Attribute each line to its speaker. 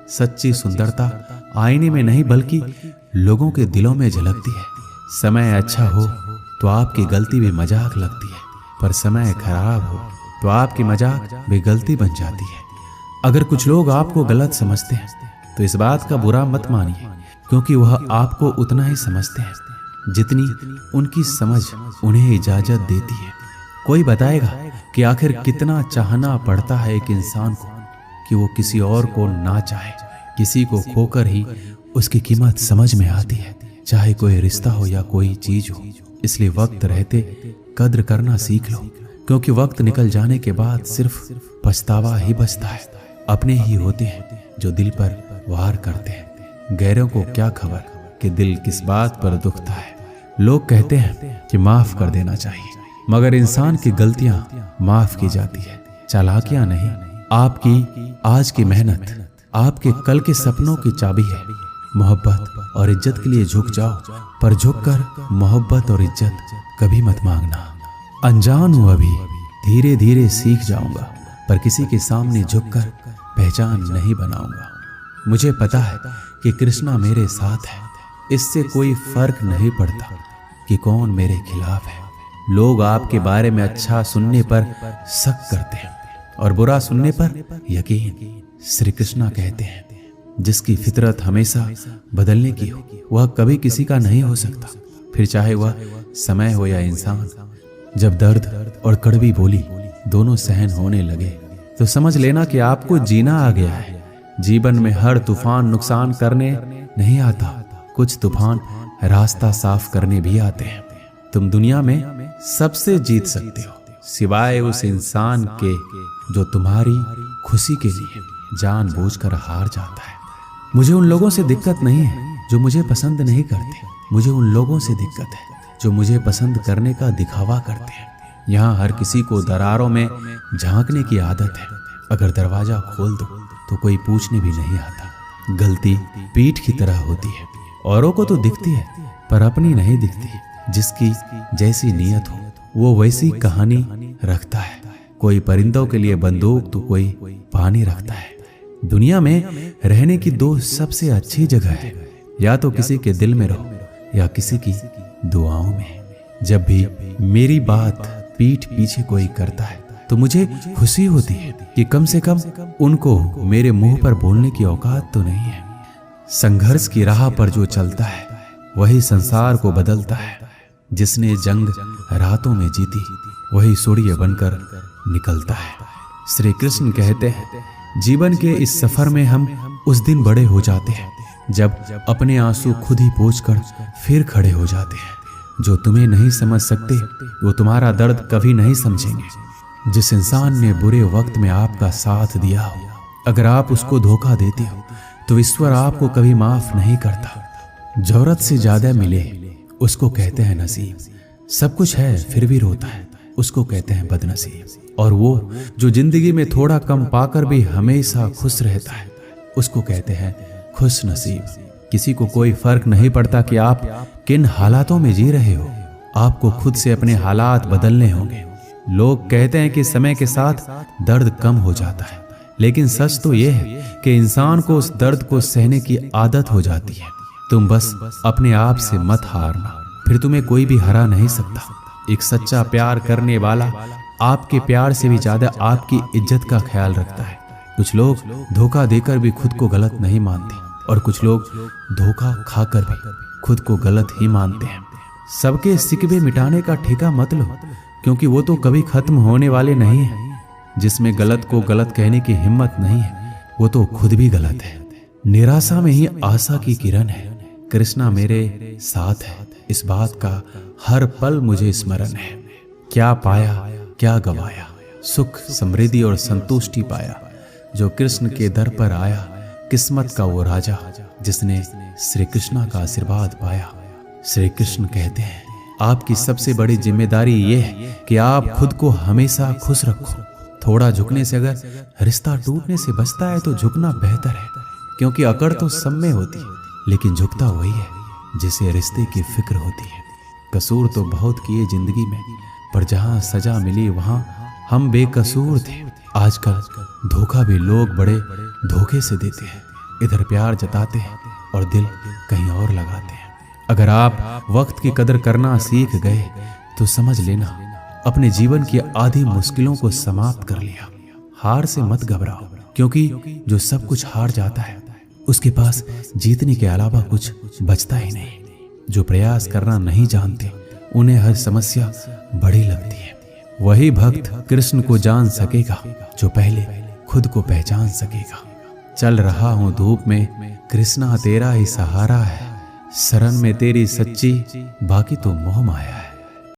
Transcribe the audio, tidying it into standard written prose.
Speaker 1: सच्ची सुंदरता आईने में नहीं बल्कि लोगों के दिलों में झलकती है। समय अच्छा हो तो आपकी गलती भी मजाक लगती है, पर समय खराब हो तो आपकी मजाक भी गलती बन जाती है। अगर कुछ लोग आपको गलत समझते हैं तो इस बात का बुरा मत मानिए, क्योंकि वह आपको उतना ही समझते हैं जितनी उनकी समझ उन्हें इजाजत देती है। कोई बताएगा कि आखिर कितना चाहना पड़ता है एक इंसान को कि वो किसी और को ना चाहे। किसी को खोकर ही उसकी कीमत समझ में आती है, चाहे कोई रिश्ता हो या कोई चीज हो। इसलिए वक्त रहते कद्र करना सीख लो, क्योंकि वक्त निकल जाने के बाद सिर्फ पछतावा ही बचता है। अपने ही होते हैं जो दिल पर वार करते हैं, गैरों को क्या खबर कि दिल किस बात पर दुखता है। लोग कहते हैं कि माफ कर देना चाहिए, मगर इंसान की गलतियां माफ की जाती है, चालाकियां नहीं। आपकी आज की मेहनत आपके कल के सपनों की चाबी है। मोहब्बत और इज्जत के लिए झुक जाओ, पर झुककर मोहब्बत और इज्जत कभी मत मांगना। अनजान हूं अभी, धीरे धीरे सीख जाऊंगा, पर किसी के सामने झुककर पहचान नहीं बनाऊंगा। मुझे पता है कि कृष्णा मेरे साथ है, इससे कोई फर्क नहीं पड़ता कि कौन मेरे खिलाफ है। लोग आपके बारे में अच्छा सुनने पर शक करते हैं और बुरा सुनने पर यकीन। श्री कृष्णा कहते हैं, जिसकी फितरत हमेशा बदलने की हो वह कभी किसी का नहीं हो सकता, फिर चाहे वह समय हो या इंसान। जब दर्द और कड़वी बोली दोनों सहन होने लगे तो समझ लेना कि आपको जीना आ गया है। जीवन में हर तूफान नुकसान करने नहीं आता, कुछ तूफान रास्ता साफ करने भी आते हैं। तुम दुनिया में सबसे जीत सकते हो, सिवाय उस इंसान के जो तुम्हारी खुशी के लिए जानबूझकर हार जाता है। मुझे उन लोगों से दिक्कत नहीं है जो मुझे पसंद नहीं करते, मुझे उन लोगों से दिक्कत है जो मुझे पसंद करने का दिखावा करते हैं। यहाँ हर किसी को दरारों में झांकने की आदत है, अगर दरवाजा खोल दो तो कोई पूछने भी नहीं आता। गलती पीठ की तरह होती है, औरों को तो दिखती है पर अपनी नहीं दिखती। जिसकी जैसी नीयत हो वो वैसी कहानी रखता है। कोई परिंदों के लिए बंदूक तो कोई पानी रखता है। दुनिया में रहने की दो सबसे अच्छी जगह है, या तो किसी के दिल में रहो या किसी की दुआओं में। जब भी मेरी बात पीठ पीछे कोई करता है तो मुझे खुशी होती है कि कम से कम उनको मेरे मुंह पर बोलने की औकात तो नहीं है। संघर्ष की राह पर जो चलता है वही संसार को बदलता है। जिसने जंग रातों में जीती वही सूर्य बनकर निकलता है। श्री कृष्ण कहते हैं, जीवन के इस सफर में हम उस दिन बड़े हो जाते हैं जब अपने आंसू खुद ही पोंछकर फिर खड़े हो जाते हैं। जो तुम्हें नहीं समझ सकते वो तुम्हारा दर्द कभी नहीं समझेंगे। जिस इंसान ने बुरे वक्त में आपका साथ दिया हो, अगर आप उसको धोखा देते हो तो ईश्वर आपको कभी माफ नहीं करता। जरूरत से ज्यादा मिले उसको कहते हैं नसीब, सब कुछ है फिर भी रोता है उसको कहते हैं बदनसीब। और वो जो जिंदगी में थोड़ा कम पाकर भी हमेशा खुश रहता है उसको कहते हैं खुश नसीब। किसी को कोई फर्क नहीं पड़ता कि आप किन हालातों में जी रहे हो, आपको खुद से अपने हालात बदलने होंगे। लोग कहते हैं कि समय के साथ दर्द कम हो जाता है, लेकिन सच तो यह है कि इंसान को उस दर्द को सहने की आदत हो जाती है। तुम बस अपने आप से मत हारना, फिर तुम्हें कोई भी हरा नहीं सकता। एक सच्चा प्यार करने वाला आपके प्यार से भी ज्यादा आपकी इज्जत का ख्याल रखता है। कुछ लोग धोखा देकर भी खुद को गलत नहीं मानते और कुछ लोग धोखा खाकर भी खुद को गलत ही मानते हैं। सबके सिकवे मिटाने का ठेका मत लो, क्योंकि वो तो कभी खत्म होने वाले नहीं है। जिसमें गलत को गलत कहने की हिम्मत नहीं है वो तो खुद भी गलत है। निराशा में ही आशा की किरण है। कृष्णा मेरे साथ है, इस बात का हर पल मुझे स्मरण है। क्या पाया क्या गवाया, सुख समृद्धि और संतुष्टि पाया जो कृष्ण के दर पर आया। किस्मत का वो राजा जिसने श्री कृष्णा का आशीर्वाद पाया। श्री कृष्ण कहते हैं, आपकी सबसे बड़ी जिम्मेदारी ये है कि आप खुद को हमेशा खुश रखो। थोड़ा झुकने से अगर रिश्ता टूटने से बचता है तो झुकना बेहतर है, क्योंकि अकड़ तो सब में होती है, लेकिन झुकता वही है जिसे रिश्ते की फिक्र होती है। कसूर तो बहुत किए जिंदगी में, पर जहां सजा मिली वहां हम बेकसूर थे। आजकल धोखा भी लोग बड़े धोखे से देते हैं। इधर प्यार जताते हैं और दिल कहीं और लगाते हैं। अगर आप वक्त की कदर करना सीख गए तो समझ लेना अपने जीवन की आधी मुश्किलों को समाप्त कर लिया। हार से मत घबराओ, क्योंकि जो सब कुछ हार जाता है उसके पास जीतने के अलावा कुछ बचता ही नहीं। जो प्रयास करना नहीं जानते उन्हें हर समस्या बड़ी लगती है। वही भक्त कृष्ण को जान सकेगा जो पहले खुद को पहचान सकेगा। चल रहा हूं धूप में, कृष्णा तेरा ही सहारा है, शरण में तेरी सच्ची, बाकी तो मोह माया है।